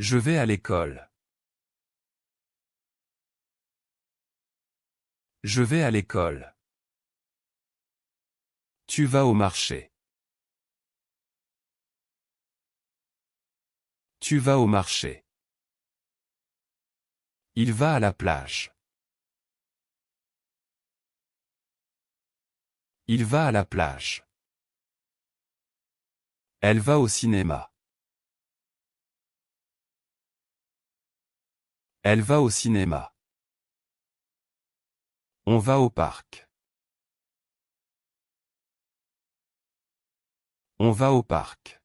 Je vais à l'école. Je vais à l'école. Tu vas au marché. Tu vas au marché. Il va à la plage. Il va à la plage. Elle va au cinéma. Elle va au cinéma. On va au parc. On va au parc.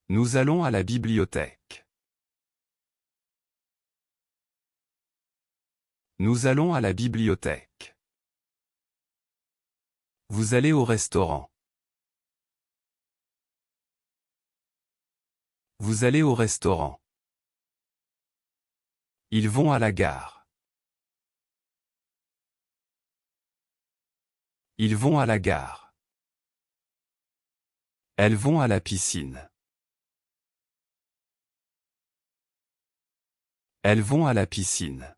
Nous allons à la bibliothèque. Nous allons à la bibliothèque. Vous allez au restaurant. Vous allez au restaurant. Ils vont à la gare. Ils vont à la gare. Elles vont à la piscine. Elles vont à la piscine.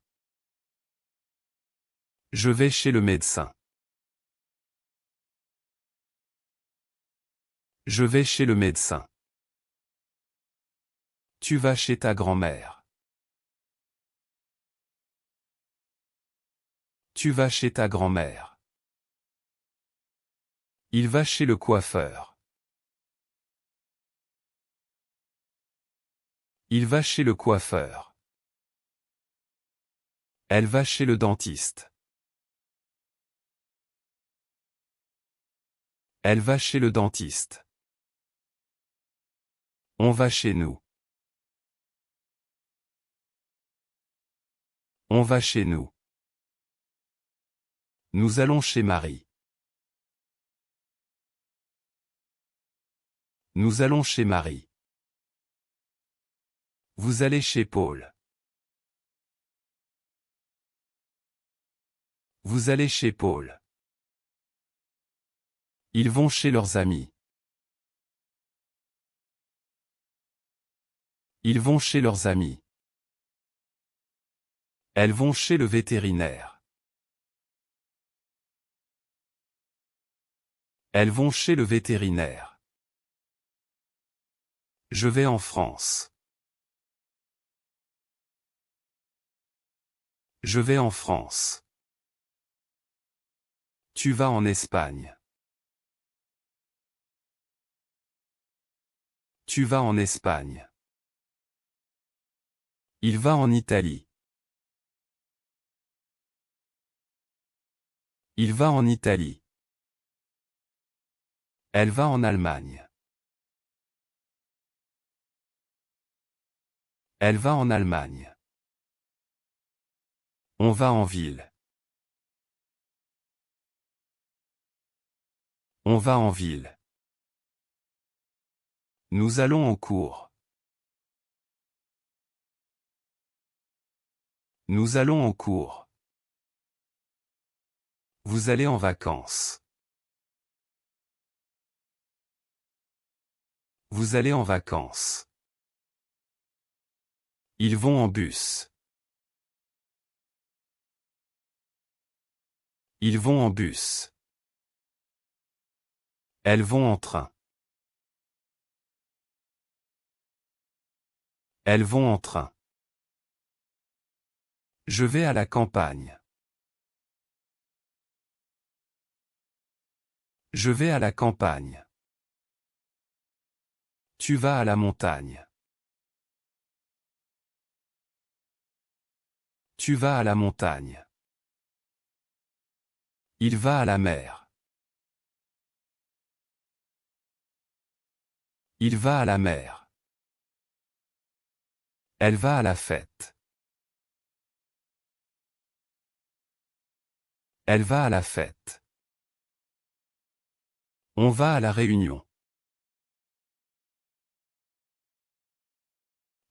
Je vais chez le médecin. Je vais chez le médecin. Tu vas chez ta grand-mère. Tu vas chez ta grand-mère. Il va chez le coiffeur. Il va chez le coiffeur. Elle va chez le dentiste. Elle va chez le dentiste. On va chez nous. On va chez nous. Nous allons chez Marie. Nous allons chez Marie. Vous allez chez Paul. Vous allez chez Paul. Ils vont chez leurs amis. Ils vont chez leurs amis. Elles vont chez le vétérinaire. Elles vont chez le vétérinaire. Je vais en France. Je vais en France. Tu vas en Espagne. Tu vas en Espagne. Il va en Italie. Il va en Italie. Elle va en Allemagne. Elle va en Allemagne. On va en ville. On va en ville. Nous allons en cours. Nous allons en cours. Vous allez en vacances. Vous allez en vacances. Ils vont en bus. Ils vont en bus. Elles vont en train. Elles vont en train. Je vais à la campagne. Je vais à la campagne. Tu vas à la montagne. Tu vas à la montagne. Il va à la mer. Il va à la mer. Elle va à la fête. Elle va à la fête. On va à la réunion.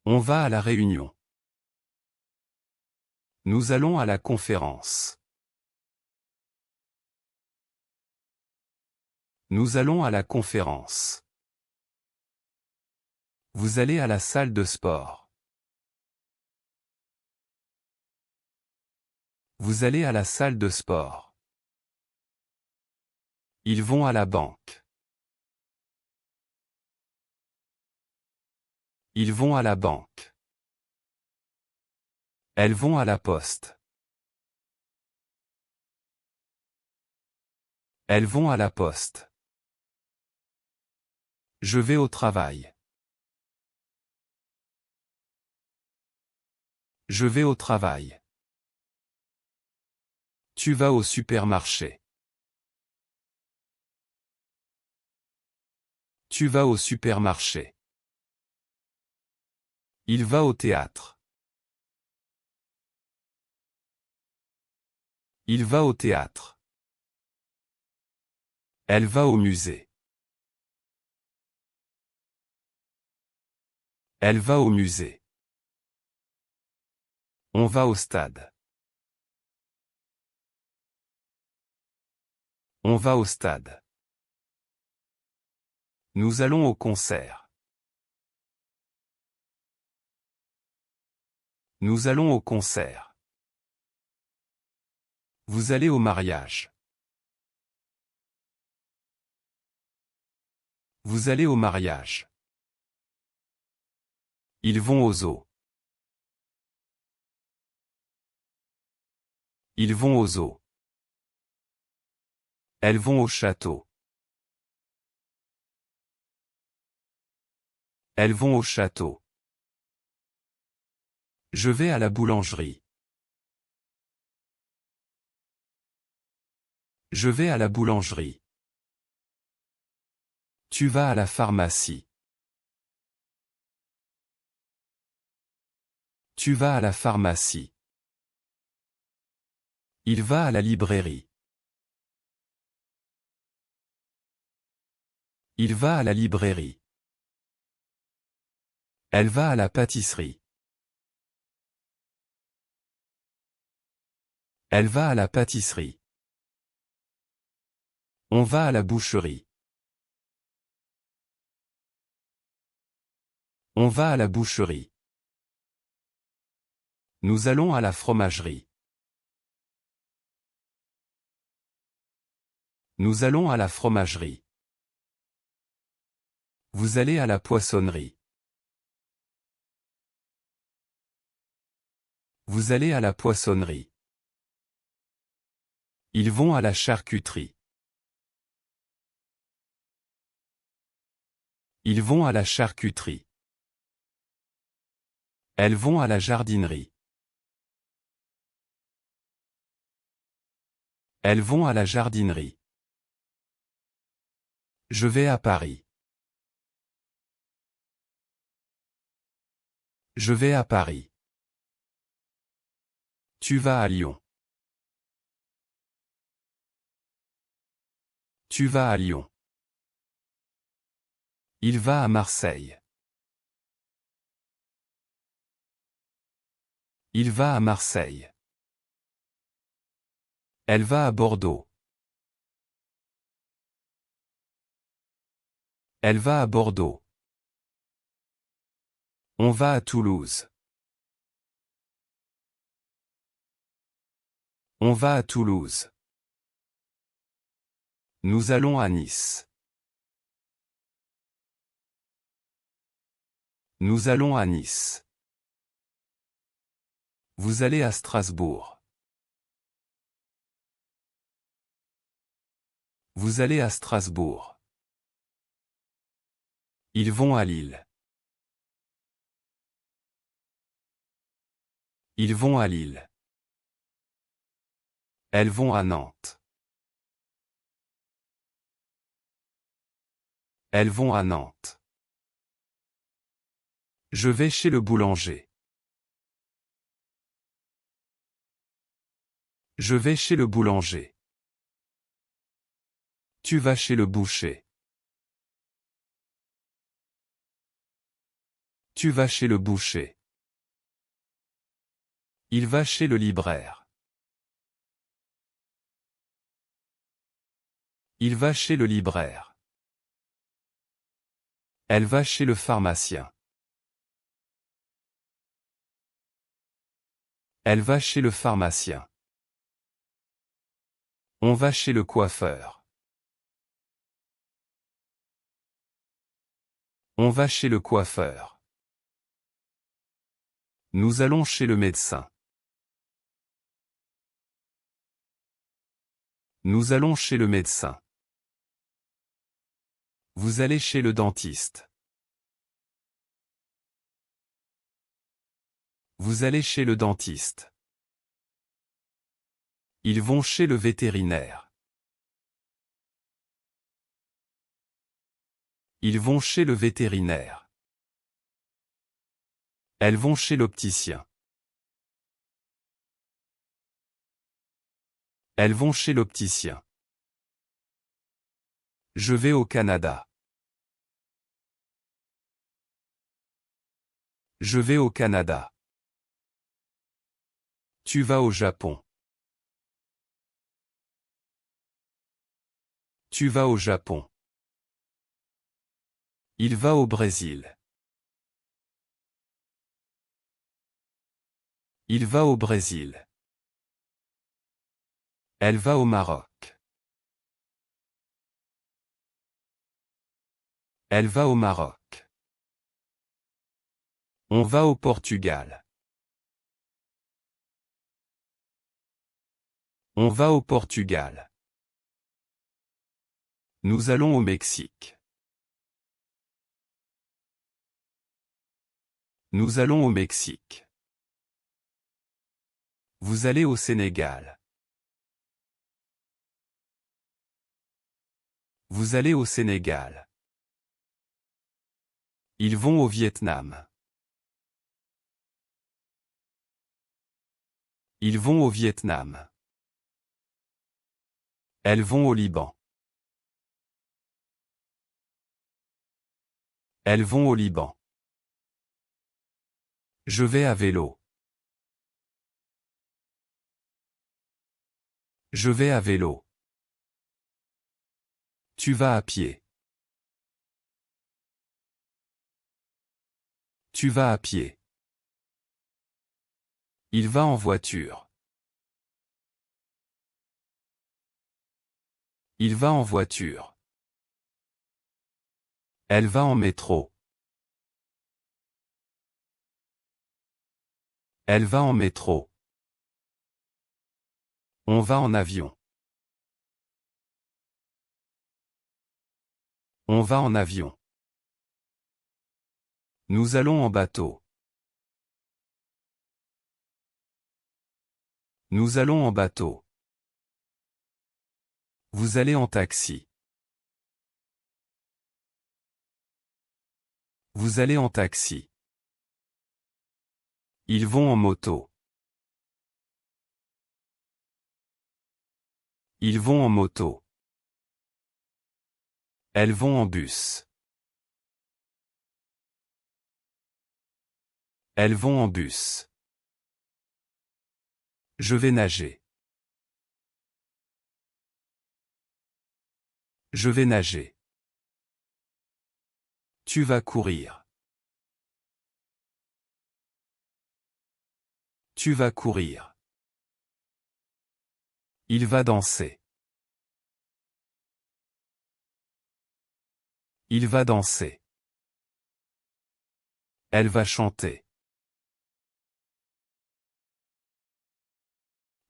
On va à la réunion. Nous allons à la conférence. Nous allons à la conférence. Vous allez à la salle de sport. Vous allez à la salle de sport. Ils vont à la banque. Ils vont à la banque. Elles vont à la poste. Elles vont à la poste. Je vais au travail. Je vais au travail. Tu vas au supermarché. Tu vas au supermarché. Il va au théâtre. Il va au théâtre. Elle va au musée. Elle va au musée. On va au stade. On va au stade. Nous allons au concert. Nous allons au concert. Vous allez au mariage. Vous allez au mariage. Ils vont au zoo. Ils vont au zoo. Elles vont au château. Elles vont au château. Je vais à la boulangerie. Je vais à la boulangerie. Tu vas à la pharmacie. Tu vas à la pharmacie. Il va à la librairie. Il va à la librairie. Elle va à la pâtisserie. Elle va à la pâtisserie. On va à la boucherie. On va à la boucherie. Nous allons à la fromagerie. Nous allons à la fromagerie. Vous allez à la poissonnerie. Vous allez à la poissonnerie. Ils vont à la charcuterie. Ils vont à la charcuterie. Elles vont à la jardinerie. Elles vont à la jardinerie. Je vais à Paris. Je vais à Paris. Tu vas à Lyon. Tu vas à Lyon. Il va à Marseille. Il va à Marseille. Elle va à Bordeaux. Elle va à Bordeaux. On va à Toulouse. On va à Toulouse. Nous allons à Nice. Nous allons à Nice. Vous allez à Strasbourg. Vous allez à Strasbourg. Ils vont à Lille. Ils vont à Lille. Elles vont à Nantes. Elles vont à Nantes. Je vais chez le boulanger. Je vais chez le boulanger. Tu vas chez le boucher. Tu vas chez le boucher. Il va chez le libraire. Il va chez le libraire. Elle va chez le pharmacien. Elle va chez le pharmacien. On va chez le coiffeur. On va chez le coiffeur. Nous allons chez le médecin. Nous allons chez le médecin. Vous allez chez le dentiste. Vous allez chez le dentiste. Ils vont chez le vétérinaire. Ils vont chez le vétérinaire. Elles vont chez l'opticien. Elles vont chez l'opticien. Je vais au Canada. Je vais au Canada. Tu vas au Japon. Tu vas au Japon. Il va au Brésil. Il va au Brésil. Elle va au Maroc. Elle va au Maroc. On va au Portugal. On va au Portugal. Nous allons au Mexique. Nous allons au Mexique. Vous allez au Sénégal. Vous allez au Sénégal. Ils vont au Vietnam. Ils vont au Vietnam. Elles vont au Liban. Elles vont au Liban. Je vais à vélo. Je vais à vélo. Tu vas à pied. Tu vas à pied. Il va en voiture. Il va en voiture. Elle va en métro. Elle va en métro. On va en avion. On va en avion. Nous allons en bateau. Nous allons en bateau. Vous allez en taxi. Vous allez en taxi. Ils vont en moto. Ils vont en moto. Elles vont en bus. Elles vont en bus. Je vais nager. Je vais nager. Tu vas courir. Tu vas courir. Il va danser. Il va danser. Elle va chanter.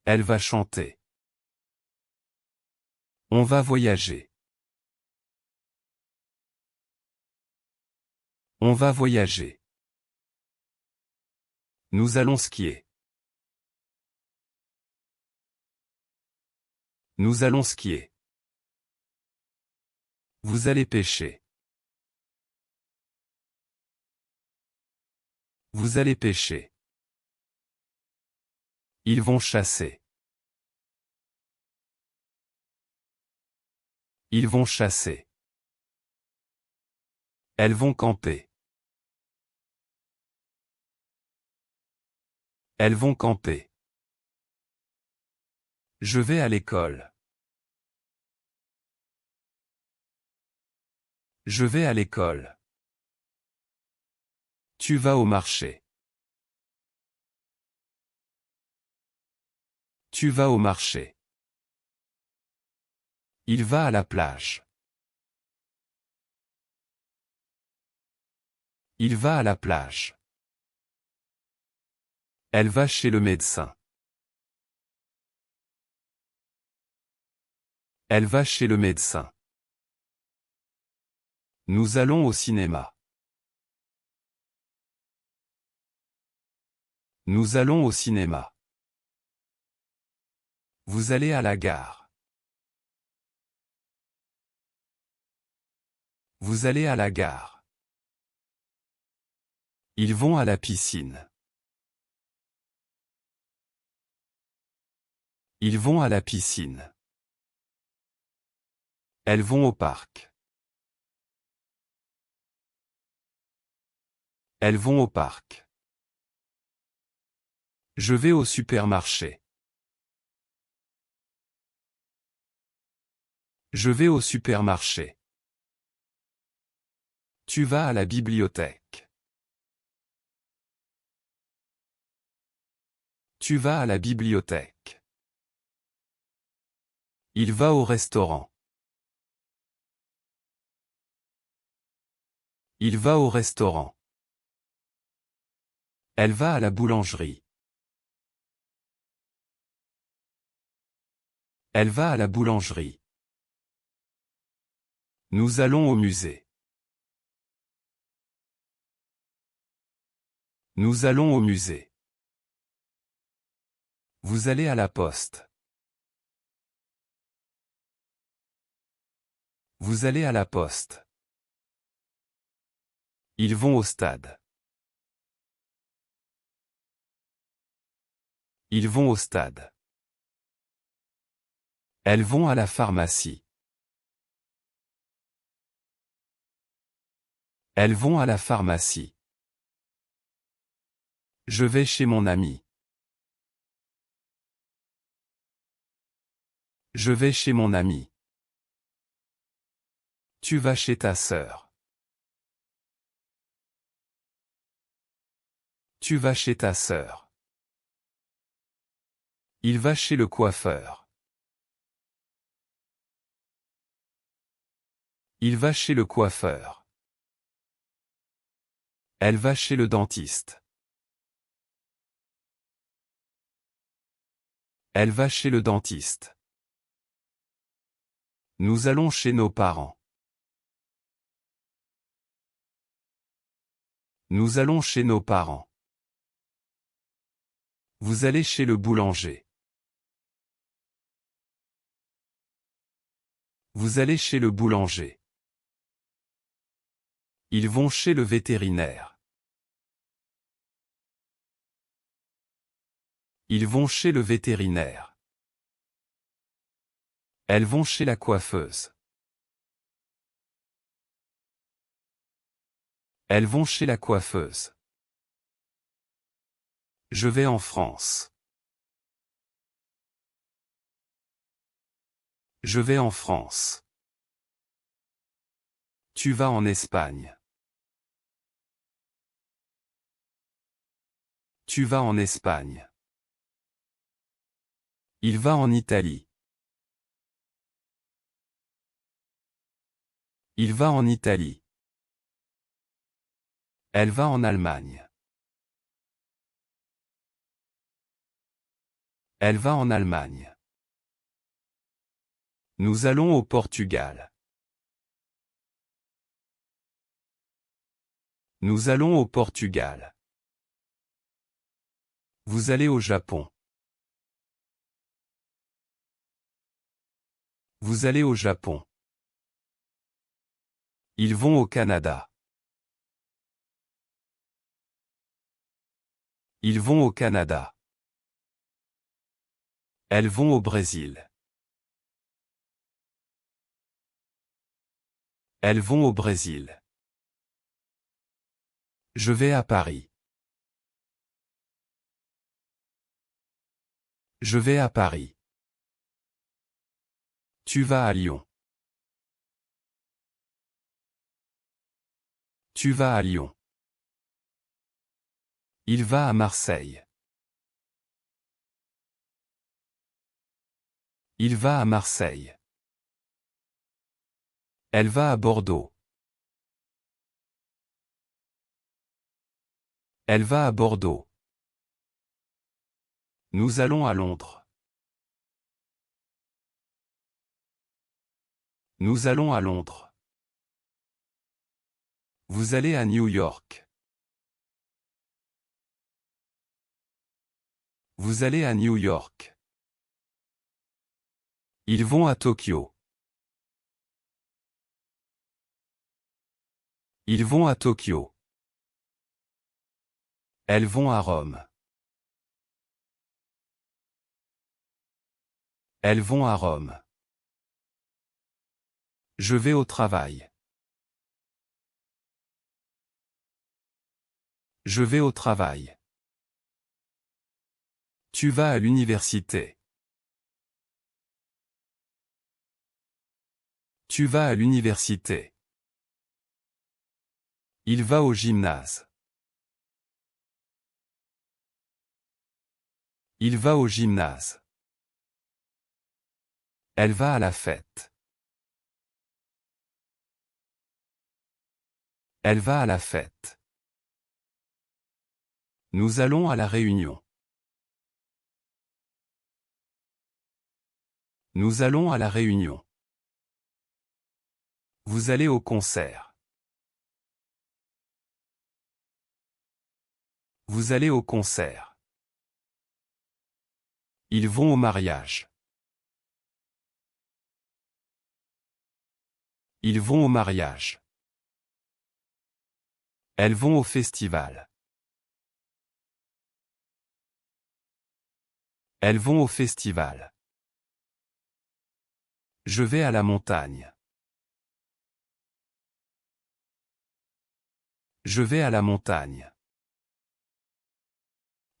Elle va chanter. On va voyager. On va voyager. Nous allons skier. Nous allons skier. Vous allez pêcher. Vous allez pêcher. Ils vont chasser. Ils vont chasser. Elles vont camper. Elles vont camper. Je vais à l'école. Je vais à l'école. Tu vas au marché. Tu vas au marché. Il va à la plage. Il va à la plage. Elle va chez le médecin. Elle va chez le médecin. Nous allons au cinéma. Nous allons au cinéma. Vous allez à la gare. Vous allez à la gare. Ils vont à la piscine. Ils vont à la piscine. Elles vont au parc. Elles vont au parc. Je vais au supermarché. Je vais au supermarché. Tu vas à la bibliothèque. Tu vas à la bibliothèque. Il va au restaurant. Il va au restaurant. Elle va à la boulangerie. Elle va à la boulangerie. Nous allons au musée. Nous allons au musée. Vous allez à la poste. Vous allez à la poste. Ils vont au stade. Ils vont au stade. Elles vont à la pharmacie. Elles vont à la pharmacie. Je vais chez mon ami. Je vais chez mon ami. Tu vas chez ta sœur. Tu vas chez ta sœur. Il va chez le coiffeur. Il va chez le coiffeur. Elle va chez le dentiste. Elle va chez le dentiste. Nous allons chez nos parents. Nous allons chez nos parents. Vous allez chez le boulanger. Vous allez chez le boulanger. Ils vont chez le vétérinaire. Ils vont chez le vétérinaire. Elles vont chez la coiffeuse. Elles vont chez la coiffeuse. Je vais en France. Je vais en France. Tu vas en Espagne. Tu vas en Espagne. Il va en Italie. Il va en Italie. Elle va en Allemagne. Elle va en Allemagne. Nous allons au Portugal. Nous allons au Portugal. Vous allez au Japon. Vous allez au Japon. Ils vont au Canada. Ils vont au Canada. Elles vont au Brésil. Elles vont au Brésil. Je vais à Paris. Je vais à Paris. Tu vas à Lyon. Tu vas à Lyon. Il va à Marseille. Il va à Marseille. Elle va à Bordeaux. Elle va à Bordeaux. Nous allons à Londres. Nous allons à Londres. Vous allez à New York. Vous allez à New York. Ils vont à Tokyo. Ils vont à Tokyo. Elles vont à Rome. Elles vont à Rome. Je vais au travail. Je vais au travail. Tu vas à l'université. Tu vas à l'université. Il va au gymnase. Il va au gymnase. Elle va à la fête. Elle va à la fête. Nous allons à la réunion. Nous allons à la réunion. Vous allez au concert. Vous allez au concert. Ils vont au mariage. Ils vont au mariage. Elles vont au festival. Elles vont au festival. Je vais à la montagne. Je vais à la montagne.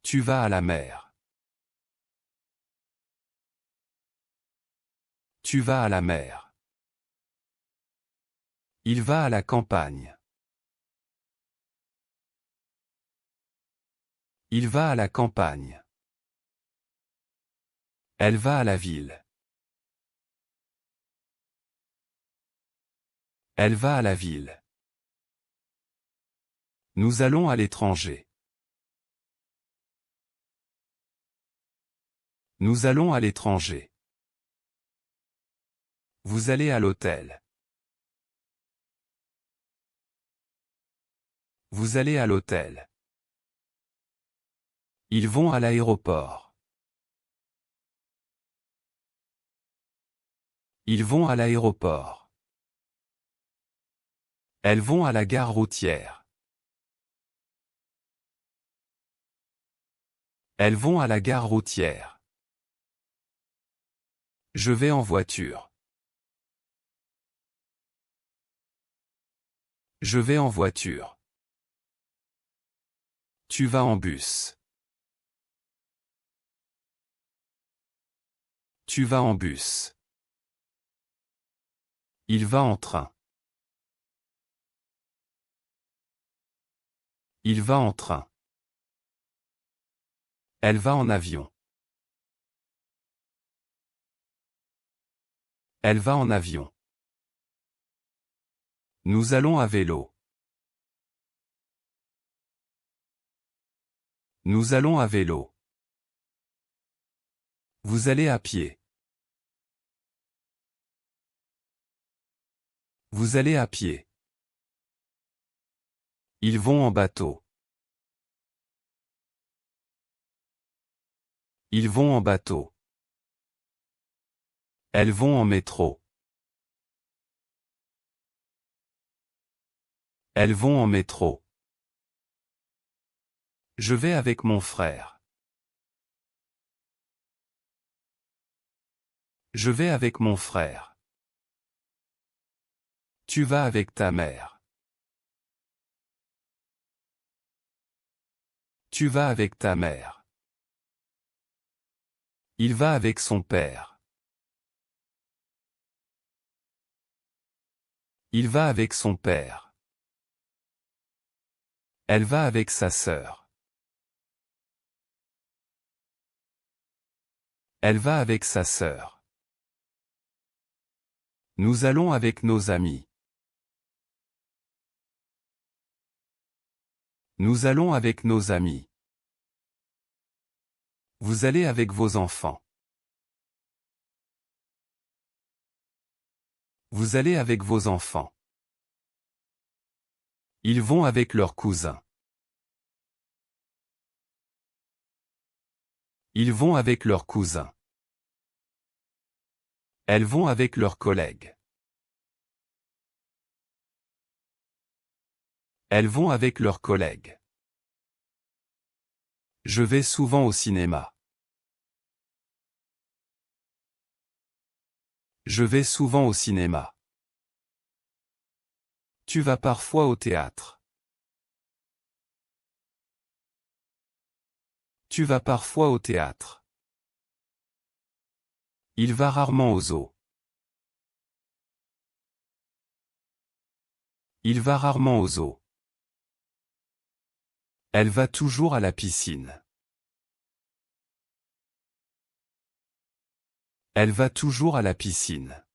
Tu vas à la mer. Tu vas à la mer. Il va à la campagne. Il va à la campagne. Elle va à la ville. Elle va à la ville. Nous allons à l'étranger. Nous allons à l'étranger. Vous allez à l'hôtel. Vous allez à l'hôtel. Ils vont à l'aéroport. Ils vont à l'aéroport. Elles vont à la gare routière. Elles vont à la gare routière. Je vais en voiture. Je vais en voiture. Tu vas en bus. Tu vas en bus. Il va en train. Il va en train. Elle va en avion. Elle va en avion. Nous allons à vélo. Nous allons à vélo. Vous allez à pied. Vous allez à pied. Ils vont en bateau. Ils vont en bateau. Elles vont en métro. Elles vont en métro. Je vais avec mon frère. Je vais avec mon frère. Tu vas avec ta mère. Tu vas avec ta mère. Il va avec son père. Il va avec son père. Elle va avec sa sœur. Elle va avec sa sœur. Nous allons avec nos amis. Nous allons avec nos amis. Vous allez avec vos enfants. Vous allez avec vos enfants. Ils vont avec leurs cousins. Ils vont avec leurs cousins. Elles vont avec leurs collègues. Elles vont avec leurs collègues. Je vais souvent au cinéma. Je vais souvent au cinéma. Tu vas parfois au théâtre. Tu vas parfois au théâtre. Il va rarement au zoo. Il va rarement au zoo. Elle va toujours à la piscine. Elle va toujours à la piscine.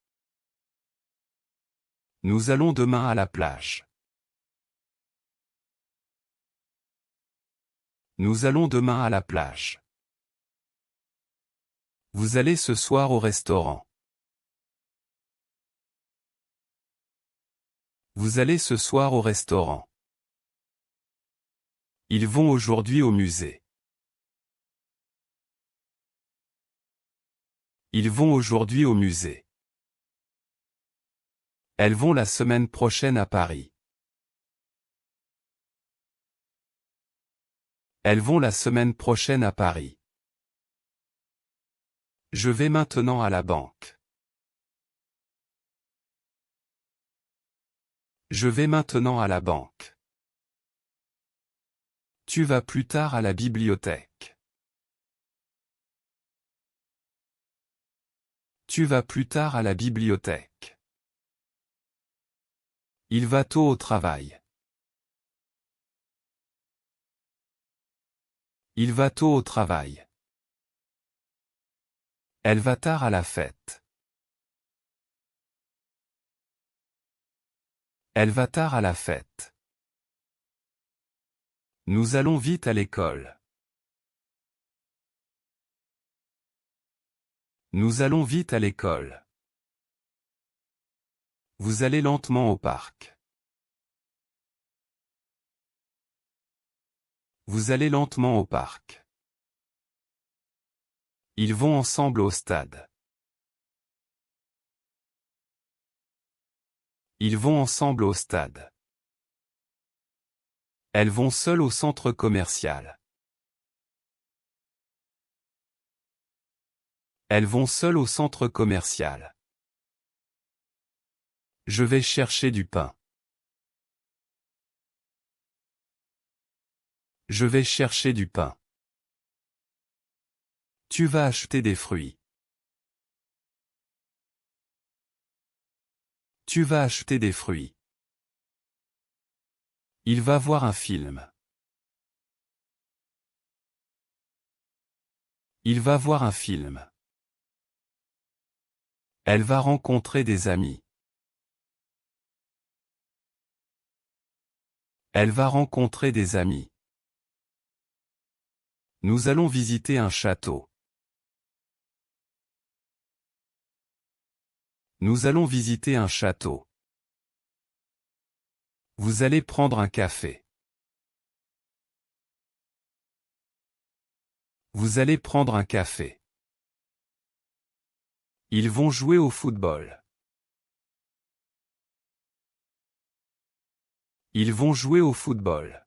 Nous allons demain à la plage. Nous allons demain à la plage. Vous allez ce soir au restaurant. Vous allez ce soir au restaurant. Ils vont aujourd'hui au musée. Ils vont aujourd'hui au musée. Elles vont la semaine prochaine à Paris. Elles vont la semaine prochaine à Paris. Je vais maintenant à la banque. Je vais maintenant à la banque. Tu vas plus tard à la bibliothèque. Tu vas plus tard à la bibliothèque. Il va tôt au travail. Il va tôt au travail. Elle va tard à la fête. Elle va tard à la fête. Nous allons vite à l'école. Nous allons vite à l'école. Vous allez lentement au parc. Vous allez lentement au parc. Ils vont ensemble au stade. Ils vont ensemble au stade. Elles vont seules au centre commercial. Elles vont seules au centre commercial. Je vais chercher du pain. Je vais chercher du pain. Tu vas acheter des fruits. Tu vas acheter des fruits. Il va voir un film. Il va voir un film. Elle va rencontrer des amis. Elle va rencontrer des amis. Nous allons visiter un château. Nous allons visiter un château. Vous allez prendre un café. Vous allez prendre un café. Ils vont jouer au football. Ils vont jouer au football.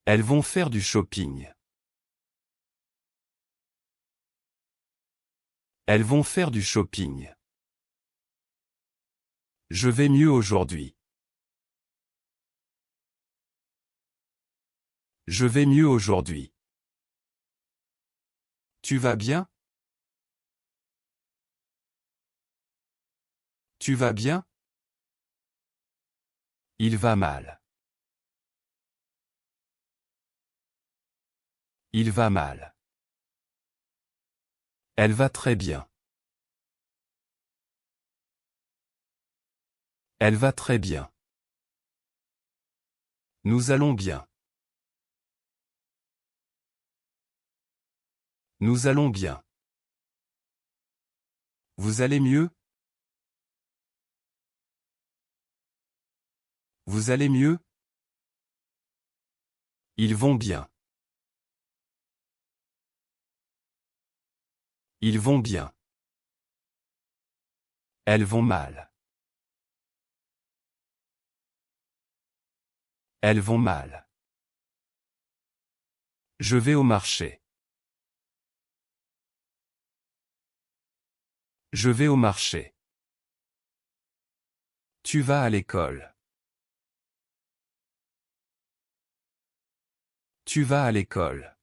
Elles vont faire du shopping. Elles vont faire du shopping. Je vais mieux aujourd'hui. Je vais mieux aujourd'hui. Tu vas bien? Tu vas bien? Il va mal. Il va mal. Elle va très bien. Elle va très bien. Nous allons bien. Nous allons bien. Vous allez mieux? Vous allez mieux? Ils vont bien. Ils vont bien. Elles vont mal. Elles vont mal. Je vais au marché. Je vais au marché. Tu vas à l'école. Tu vas à l'école.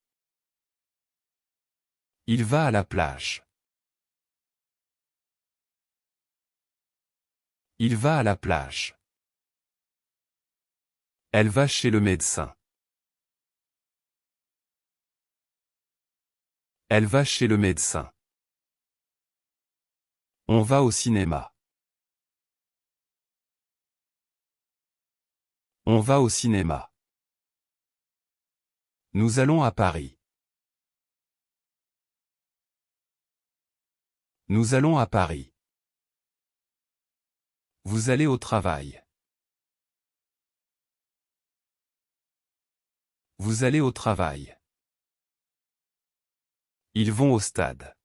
Il va à la plage. Il va à la plage. Elle va chez le médecin. Elle va chez le médecin. On va au cinéma. On va au cinéma. Nous allons à Paris. Nous allons à Paris. Vous allez au travail. Vous allez au travail. Ils vont au stade.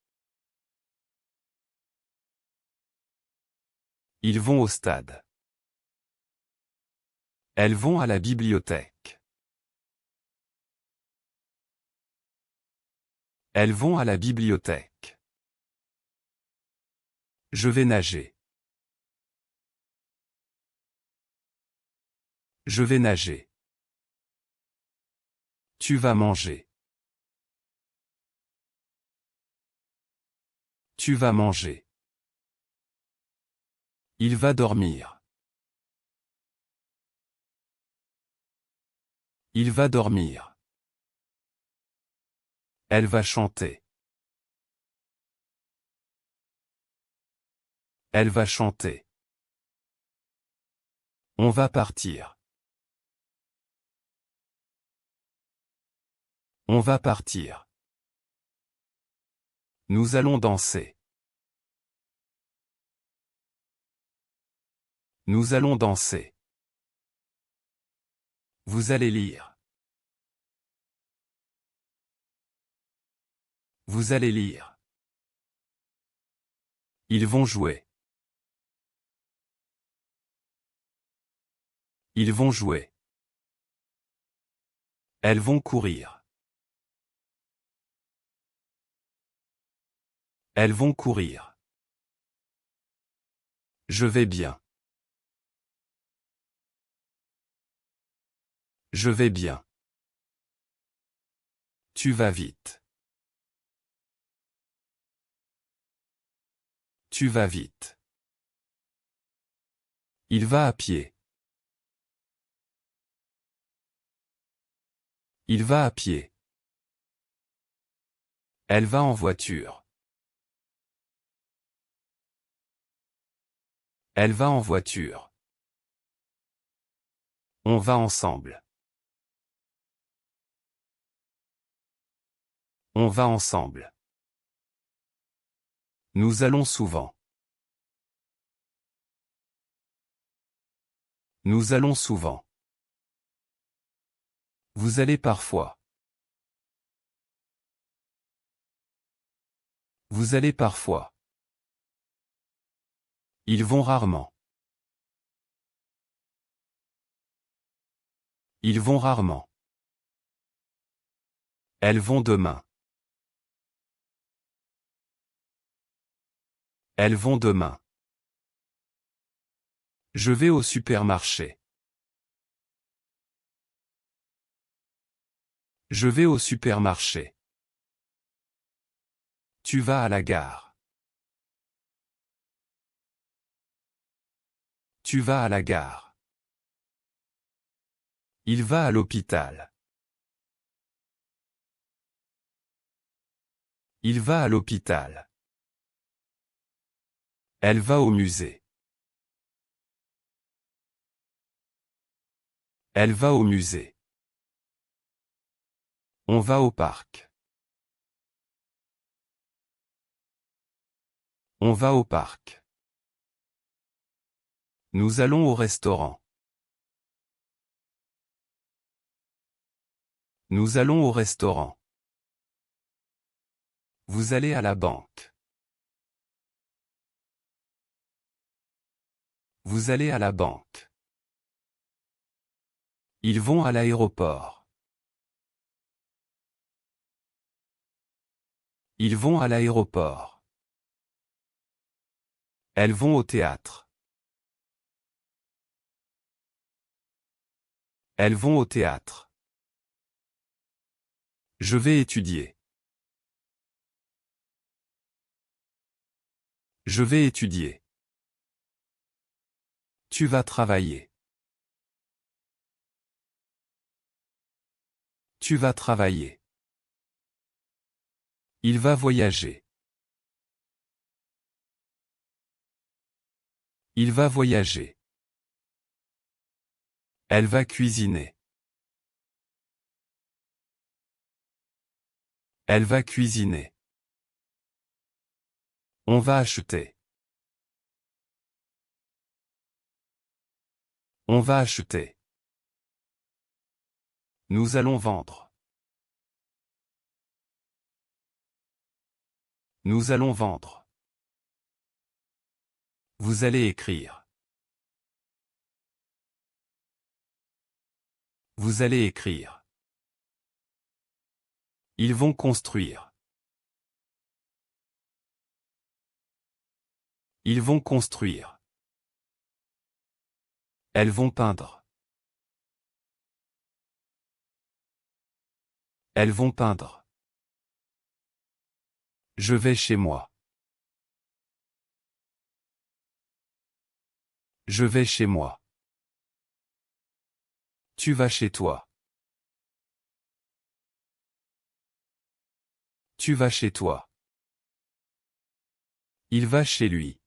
Ils vont au stade. Elles vont à la bibliothèque. Elles vont à la bibliothèque. Je vais nager. Je vais nager. Tu vas manger. Tu vas manger. Il va dormir. Il va dormir. Elle va chanter. Elle va chanter. On va partir. On va partir. Nous allons danser. Nous allons danser. Vous allez lire. Vous allez lire. Ils vont jouer. Ils vont jouer. Elles vont courir. Elles vont courir. Je vais bien. Je vais bien. Tu vas vite. Tu vas vite. Il va à pied. Il va à pied. Elle va en voiture. Elle va en voiture. On va ensemble. On va ensemble. Nous allons souvent. Nous allons souvent. Vous allez parfois. Vous allez parfois. Ils vont rarement. Ils vont rarement. Elles vont demain. Elles vont demain. Je vais au supermarché. Je vais au supermarché. Tu vas à la gare. Tu vas à la gare. Il va à l'hôpital. Il va à l'hôpital. Elle va au musée. Elle va au musée. On va au parc. On va au parc. Nous allons au restaurant. Nous allons au restaurant. Vous allez à la banque. Vous allez à la banque. Ils vont à l'aéroport. Ils vont à l'aéroport. Elles vont au théâtre. Elles vont au théâtre. Je vais étudier. Je vais étudier. Tu vas travailler. Tu vas travailler. Il va voyager. Il va voyager. Elle va cuisiner. Elle va cuisiner. On va acheter. On va acheter. Nous allons vendre. Nous allons vendre. Vous allez écrire. Vous allez écrire. Ils vont construire. Ils vont construire. Elles vont peindre. Elles vont peindre. Je vais chez moi. Je vais chez moi. Tu vas chez toi. Tu vas chez toi. Il va chez lui.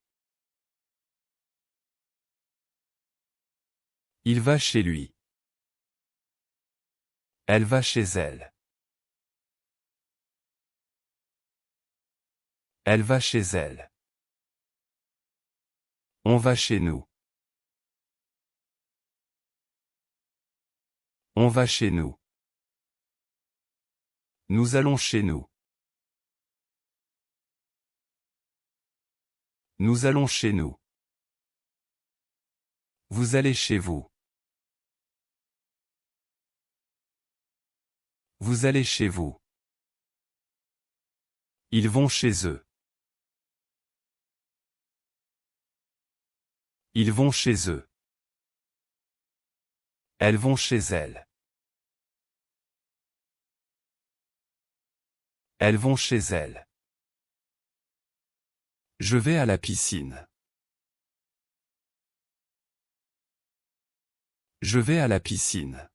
Il va chez lui. Elle va chez elle. Elle va chez elle. On va chez nous. On va chez nous. Nous allons chez nous. Nous allons chez nous. Vous allez chez vous. Vous allez chez vous. Ils vont chez eux. Ils vont chez eux. Elles vont chez elles. Elles vont chez elles. Je vais à la piscine. Je vais à la piscine.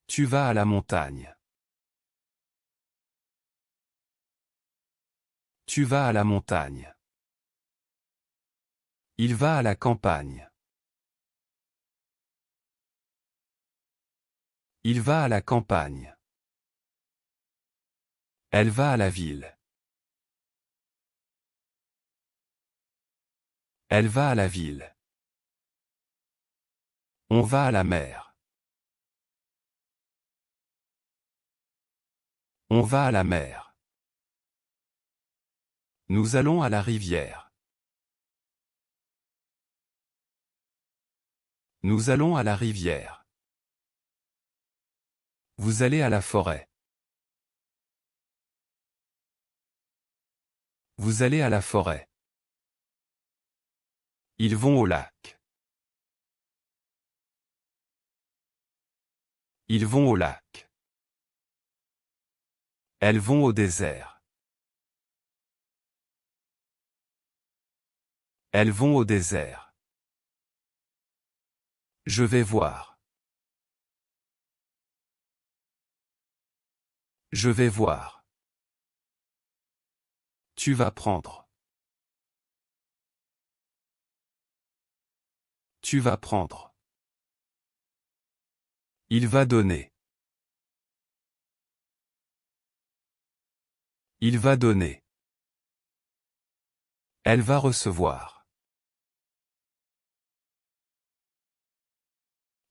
Tu vas à la montagne. Tu vas à la montagne. Il va à la campagne. Il va à la campagne. Elle va à la ville. Elle va à la ville. On va à la mer. On va à la mer. Nous allons à la rivière. Nous allons à la rivière. Vous allez à la forêt. Vous allez à la forêt. Ils vont au lac. Ils vont au lac. Elles vont au désert. Elles vont au désert. Je vais voir. Je vais voir. Tu vas prendre. Tu vas prendre. Il va donner. Il va donner. Elle va recevoir.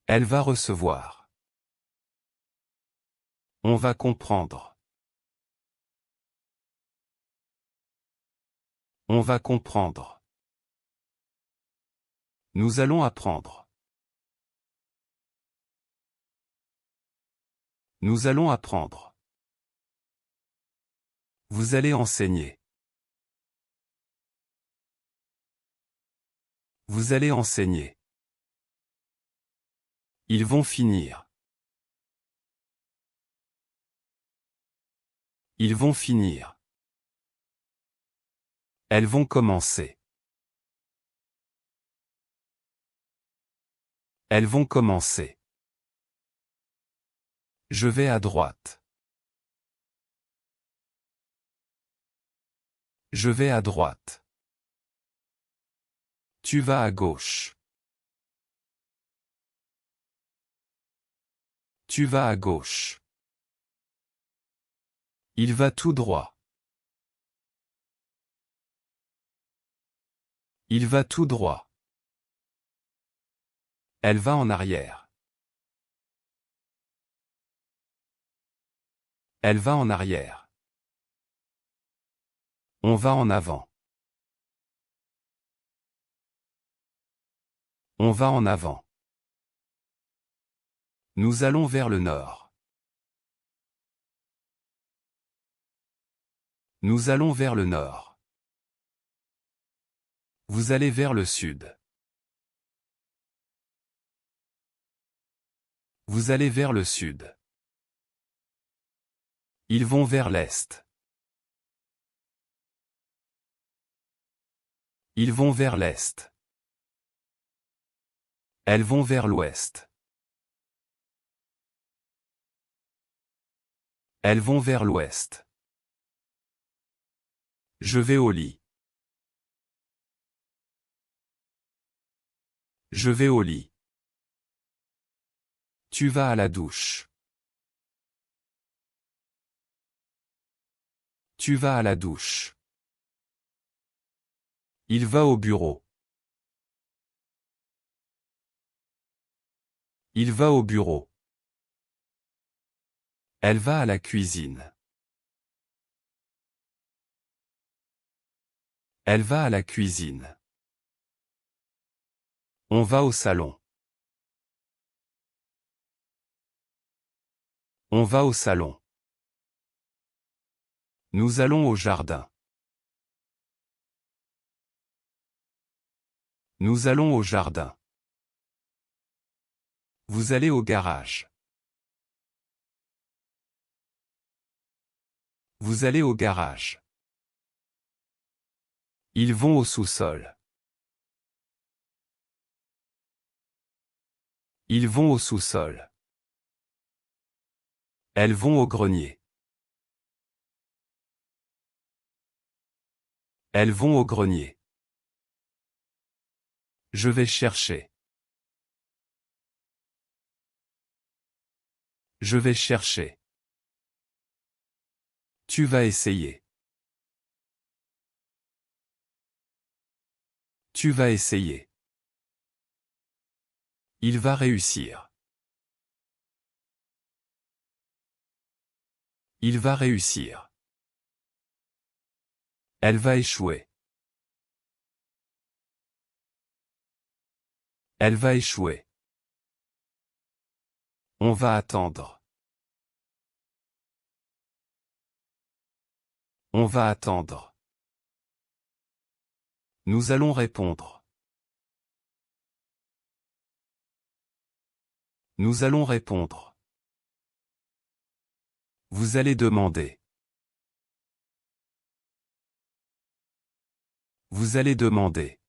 Elle va recevoir. On va comprendre. On va comprendre. Nous allons apprendre. Nous allons apprendre. Vous allez enseigner. Vous allez enseigner. Ils vont finir. Ils vont finir. Elles vont commencer. Elles vont commencer. Je vais à droite. Je vais à droite. Tu vas à gauche. Tu vas à gauche. Il va tout droit. Il va tout droit. Elle va en arrière. Elle va en arrière. On va en avant. On va en avant. Nous allons vers le nord. Nous allons vers le nord. Vous allez vers le sud. Vous allez vers le sud. Ils vont vers l'est. Ils vont vers l'est. Elles vont vers l'ouest. Elles vont vers l'ouest. Je vais au lit. Je vais au lit. Tu vas à la douche. Tu vas à la douche. Il va au bureau. Il va au bureau. Elle va à la cuisine. Elle va à la cuisine. On va au salon. On va au salon. Nous allons au jardin. Nous allons au jardin. Vous allez au garage. Vous allez au garage. Ils vont au sous-sol. Ils vont au sous-sol. Elles vont au grenier. Elles vont au grenier. Je vais chercher. Je vais chercher. Tu vas essayer. Tu vas essayer. Il va réussir. Il va réussir. Elle va échouer. Elle va échouer. On va attendre. On va attendre. Nous allons répondre. Nous allons répondre. Vous allez demander. Vous allez demander.